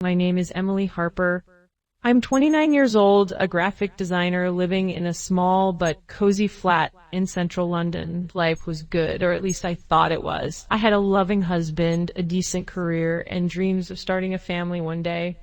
My name is Emily Harper. I'm 29 years old, a graphic designer living in a small but cozy flat in central London. Life was good, or at least I thought it was. I had a loving husband, a decent career, and dreams of starting a family one day.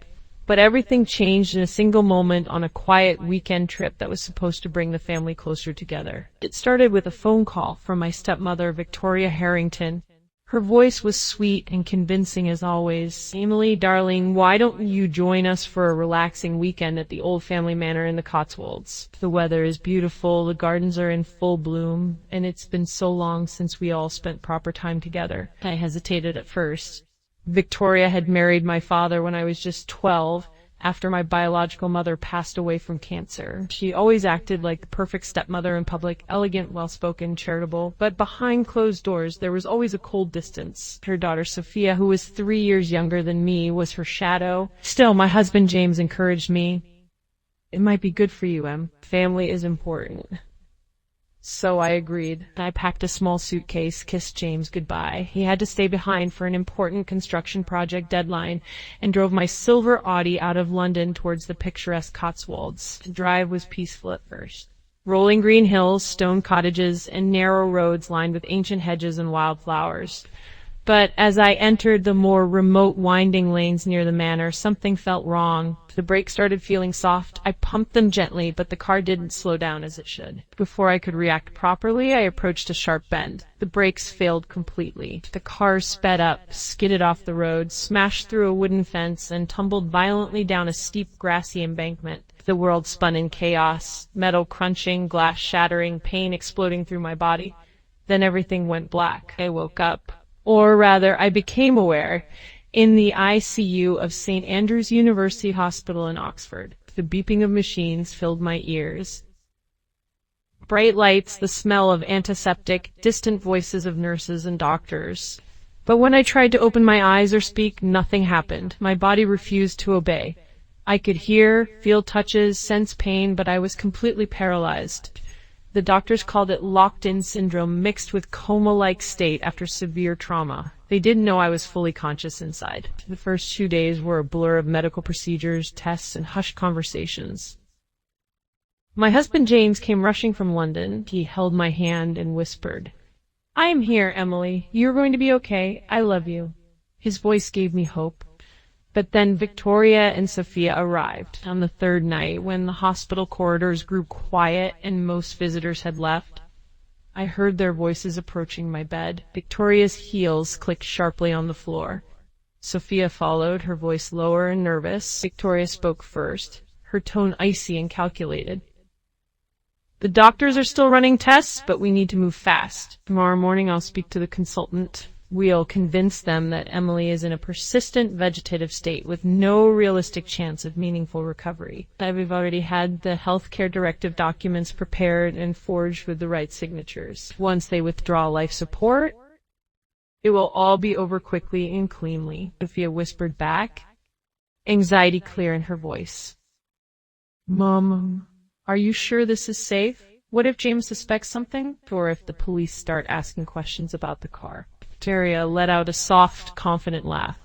But everything changed in a single moment on a quiet weekend trip that was supposed to bring the family closer together. It started with a phone call from my stepmother, Victoria Harrington. Her voice was sweet and convincing as always. "Emily, darling, why don't you join us for a relaxing weekend at the old family manor in the Cotswolds? The weather is beautiful, the gardens are in full bloom, and it's been so long since we all spent proper time together." I hesitated at first. Victoria had married my father when I was just 12, after my biological mother passed away from cancer. She always acted like the perfect stepmother in public, elegant, well-spoken, charitable, but behind closed doors there was always a cold distance. Her daughter Sophia, who was 3 years younger than me, was her shadow. Still, my husband James encouraged me. "It might be good for you, Em. Family is important." So I agreed. I packed a small suitcase, kissed James goodbye. He had to stay behind for an important construction project deadline, and drove my silver Audi out of London towards the picturesque Cotswolds. The drive was peaceful at first. Rolling green hills, stone cottages, and narrow roads lined with ancient hedges and wildflowers. But as I entered the more remote winding lanes near the manor, something felt wrong. The brakes started feeling soft. I pumped them gently, but the car didn't slow down as it should. Before I could react properly, I approached a sharp bend. The brakes failed completely. The car sped up, skidded off the road, smashed through a wooden fence, and tumbled violently down a steep, grassy embankment. The world spun in chaos, metal crunching, glass shattering, pain exploding through my body. Then everything went black. I woke up. Or rather, I became aware, in the ICU of St. Andrew's University Hospital in Oxford. The beeping of machines filled my ears. Bright lights, the smell of antiseptic, distant voices of nurses and doctors. But when I tried to open my eyes or speak, nothing happened. My body refused to obey. I could hear, feel touches, sense pain, but I was completely paralyzed. The doctors called it locked-in syndrome mixed with coma-like state after severe trauma. They didn't know I was fully conscious inside. The first 2 days were a blur of medical procedures, tests, and hushed conversations. My husband James came rushing from London. He held my hand and whispered, "I am here, Emily. You're going to be okay. I love you." His voice gave me hope. But then Victoria and Sophia arrived on the third night, when the hospital corridors grew quiet and most visitors had left. I heard their voices approaching my bed. Victoria's heels clicked sharply on the floor. Sophia followed, her voice lower and nervous. Victoria spoke first, her tone icy and calculated. "The doctors are still running tests, but we need to move fast. Tomorrow morning I'll speak to the consultant. We'll convince them that Emily is in a persistent vegetative state with no realistic chance of meaningful recovery. We've already had the healthcare directive documents prepared and forged with the right signatures. Once they withdraw life support, it will all be over quickly and cleanly," Sophia whispered back, anxiety clear in her voice. "Mom, are you sure this is safe? What if James suspects something? Or if the police start asking questions about the car?" Victoria let out a soft, confident laugh.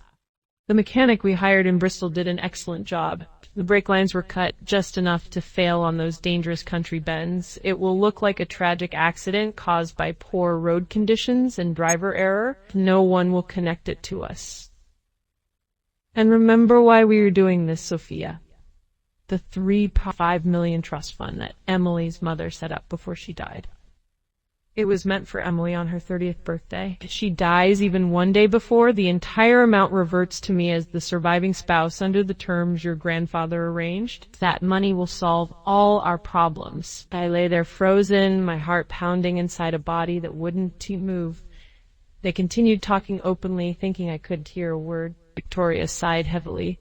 "The mechanic we hired in Bristol did an excellent job. The brake lines were cut just enough to fail on those dangerous country bends. It will look like a tragic accident caused by poor road conditions and driver error. No one will connect it to us. And remember why we are doing this, Sophia. The $3.5 million trust fund that Emily's mother set up before she died. It was meant for Emily on her 30th birthday. If she dies even one day before, the entire amount reverts to me as the surviving spouse under the terms your grandfather arranged. That money will solve all our problems." I lay there frozen, my heart pounding inside a body that wouldn't move. They continued talking openly, thinking I couldn't hear a word. Victoria sighed heavily.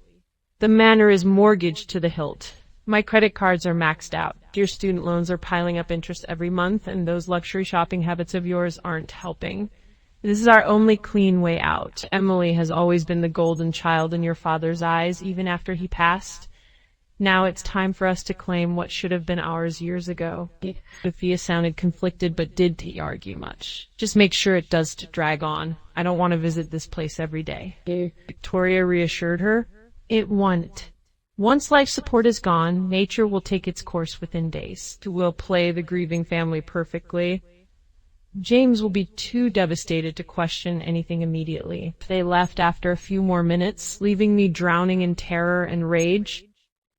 "The manor is mortgaged to the hilt. My credit cards are maxed out. Your student loans are piling up interest every month, and those luxury shopping habits of yours aren't helping. This is our only clean way out. Emily has always been the golden child in your father's eyes, even after he passed. Now it's time for us to claim what should have been ours years ago." Sophia sounded conflicted, but didn't argue much. "Just make sure it does drag on. I don't want to visit this place every day." Victoria reassured her. It won't. Once life support is gone, nature will take its course within days. It will play the grieving family perfectly. James will be too devastated to question anything immediately. They left after a few more minutes, leaving me drowning in terror and rage.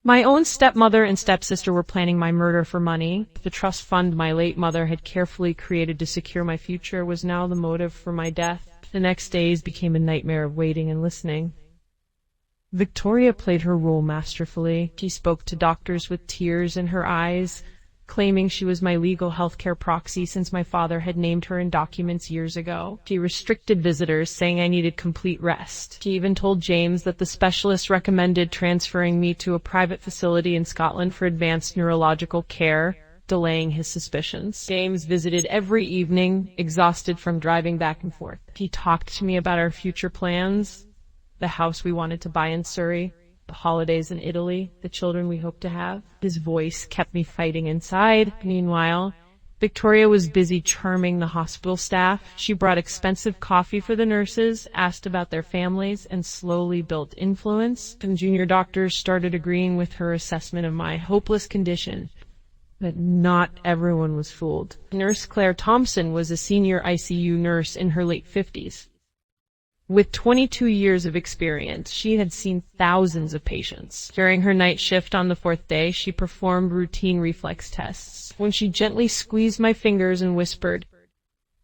My own stepmother and stepsister were planning my murder for money. The trust fund my late mother had carefully created to secure my future was now the motive for my death. The next days became a nightmare of waiting and listening. Victoria played her role masterfully. She spoke to doctors with tears in her eyes, claiming she was my legal healthcare proxy since my father had named her in documents years ago. She restricted visitors, saying I needed complete rest. She even told James that the specialist recommended transferring me to a private facility in Scotland for advanced neurological care, delaying his suspicions. James visited every evening, exhausted from driving back and forth. He talked to me about our future plans, the house we wanted to buy in Surrey, the holidays in Italy, the children we hoped to have. His voice kept me fighting inside. Meanwhile, Victoria was busy charming the hospital staff. She brought expensive coffee for the nurses, asked about their families, and slowly built influence. And junior doctors started agreeing with her assessment of my hopeless condition. But not everyone was fooled. Nurse Claire Thompson was a senior ICU nurse in her late 50s. With 22 years of experience, she had seen thousands of patients. During her night shift on the fourth day, she performed routine reflex tests. When she gently squeezed my fingers and whispered,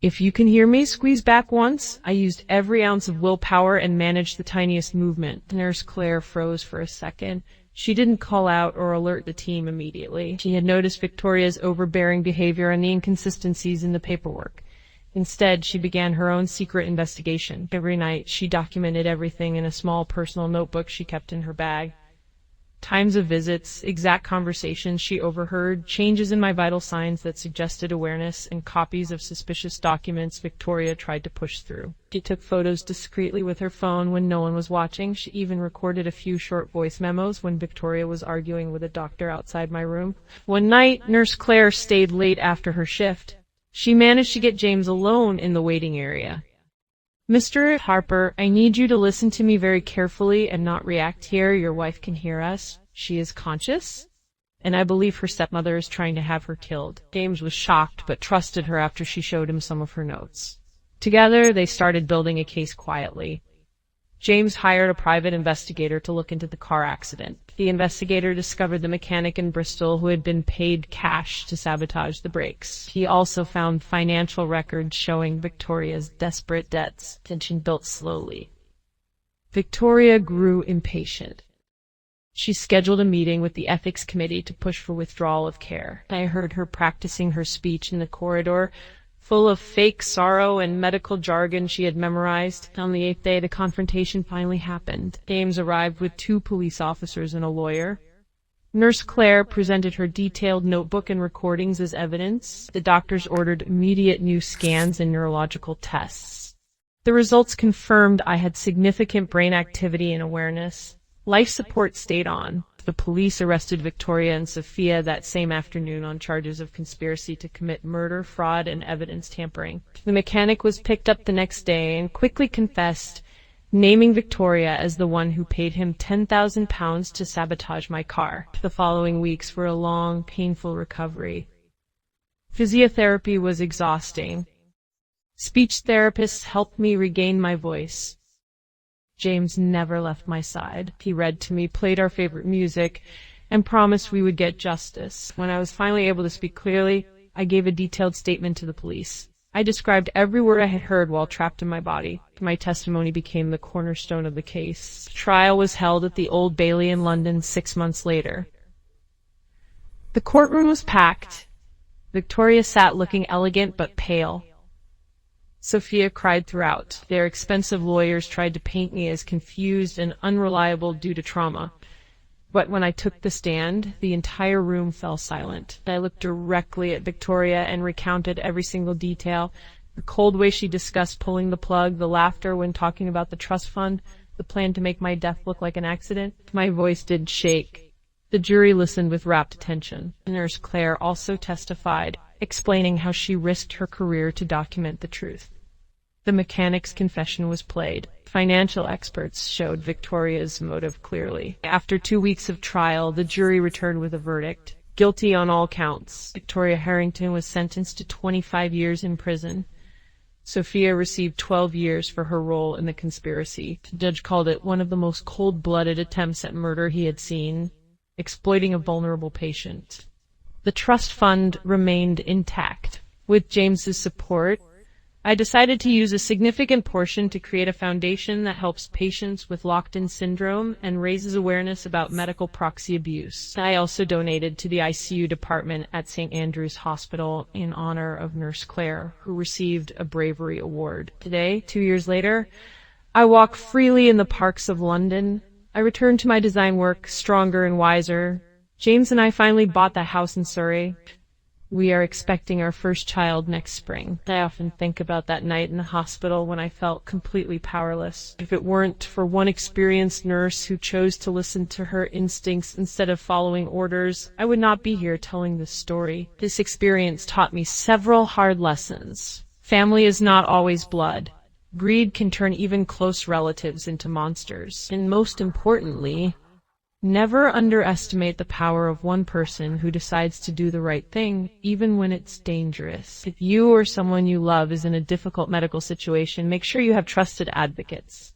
"If you can hear me, squeeze back once," I used every ounce of willpower and managed the tiniest movement. Nurse Claire froze for a second. She didn't call out or alert the team immediately. She had noticed Victoria's overbearing behavior and the inconsistencies in the paperwork. Instead, she began her own secret investigation. Every night, she documented everything in a small personal notebook she kept in her bag. Times of visits, exact conversations she overheard, changes in my vital signs that suggested awareness, and copies of suspicious documents Victoria tried to push through. She took photos discreetly with her phone when no one was watching. She even recorded a few short voice memos when Victoria was arguing with a doctor outside my room. One night, Nurse Claire stayed late after her shift. She managed to get James alone in the waiting area. "Mr. Harper, I need you to listen to me very carefully and not react here. Your wife can hear us. She is conscious, and I believe her stepmother is trying to have her killed." James was shocked, but trusted her after she showed him some of her notes. Together, they started building a case quietly. James hired a private investigator to look into the car accident. The investigator discovered the mechanic in Bristol who had been paid cash to sabotage the brakes. He also found financial records showing Victoria's desperate debts. Tension built slowly. Victoria grew impatient. She scheduled a meeting with the ethics committee to push for withdrawal of care. I heard her practicing her speech in the corridor, full of fake sorrow and medical jargon she had memorized. On the 8th day, the confrontation finally happened. James arrived with 2 police officers and a lawyer. Nurse Claire presented her detailed notebook and recordings as evidence. The doctors ordered immediate new scans and neurological tests. The results confirmed I had significant brain activity and awareness. Life support stayed on. The police arrested Victoria and Sophia that same afternoon on charges of conspiracy to commit murder, fraud, and evidence tampering. The mechanic was picked up the next day and quickly confessed, naming Victoria as the one who paid him £10,000 to sabotage my car. The following weeks were a long, painful recovery. Physiotherapy was exhausting. Speech therapists helped me regain my voice. James never left my side. He read to me, played our favorite music, and promised we would get justice. When I was finally able to speak clearly, I gave a detailed statement to the police. I described every word I had heard while trapped in my body. My testimony became the cornerstone of the case. The trial was held at the Old Bailey in London 6 months later. The courtroom was packed. Victoria sat looking elegant but pale. Sophia cried throughout. Their expensive lawyers tried to paint me as confused and unreliable due to trauma. But when I took the stand, the entire room fell silent. I looked directly at Victoria and recounted every single detail. The cold way she discussed pulling the plug, the laughter when talking about the trust fund, the plan to make my death look like an accident. My voice did shake. The jury listened with rapt attention. Nurse Claire also testified, explaining how she risked her career to document the truth. The mechanic's confession was played. Financial experts showed Victoria's motive clearly. After 2 weeks of trial, the jury returned with a verdict. Guilty on all counts. Victoria Harrington was sentenced to 25 years in prison. Sophia received 12 years for her role in the conspiracy. The judge called it one of the most cold-blooded attempts at murder he had seen, exploiting a vulnerable patient. The trust fund remained intact. With James's support, I decided to use a significant portion to create a foundation that helps patients with locked-in syndrome and raises awareness about medical proxy abuse. I also donated to the ICU department at St. Andrew's Hospital in honor of Nurse Claire, who received a bravery award. Today, 2 years later, I walk freely in the parks of London. I return to my design work stronger and wiser. James and I finally bought that house in Surrey. We are expecting our first child next spring. I often think about that night in the hospital when I felt completely powerless. If it weren't for one experienced nurse who chose to listen to her instincts instead of following orders, I would not be here telling this story. This experience taught me several hard lessons. Family is not always blood. Greed can turn even close relatives into monsters. And most importantly, never underestimate the power of one person who decides to do the right thing, even when it's dangerous. If you or someone you love is in a difficult medical situation, make sure you have trusted advocates.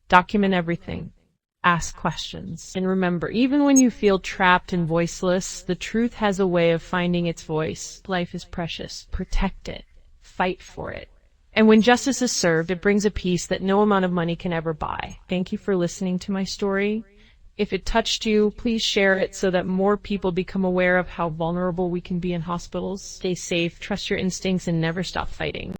Document everything. Ask questions. And remember, even when you feel trapped and voiceless, the truth has a way of finding its voice. Life is precious. Protect it. Fight for it. And when justice is served, it brings a peace that no amount of money can ever buy. Thank you for listening to my story. If it touched you, please share it so that more people become aware of how vulnerable we can be in hospitals. Stay safe, trust your instincts, and never stop fighting.